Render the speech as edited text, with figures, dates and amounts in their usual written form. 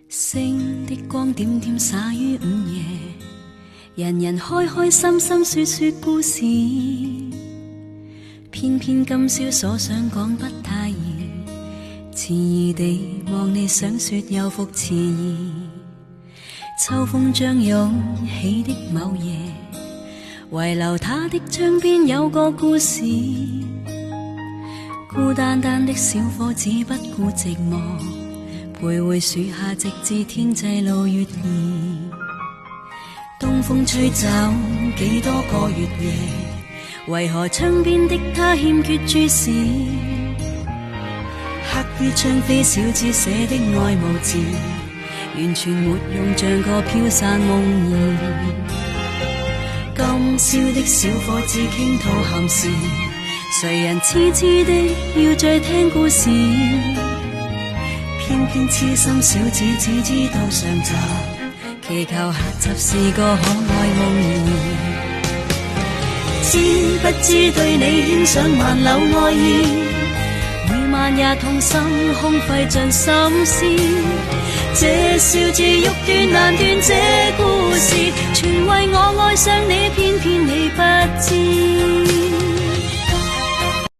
星的光點點灑於午夜，人人開開心心說說故事，偏偏今宵所想講不太易，遲疑地望你想說又復遲疑。秋風將湧起的某夜，遺留他的窗邊有個故事，孤單單的小伙子不顧寂寞，徘徊樹下直至天際露月兒。東風吹走幾多個月夜，為何窗邊的他欠缺注視？刻於窗扉小字寫的愛慕字，完全沒用，像個飄散夢兒。今宵的小伙子傾吐憾事，誰人痴痴的要再聽故事？偏偏痴心小子只知道上集，祈求下集是個可愛夢兒。知不知對你獻上萬縷愛意，每晚也痛心空費盡心思。這笑字欲斷難斷，這故事全為我愛上你，偏偏你不知。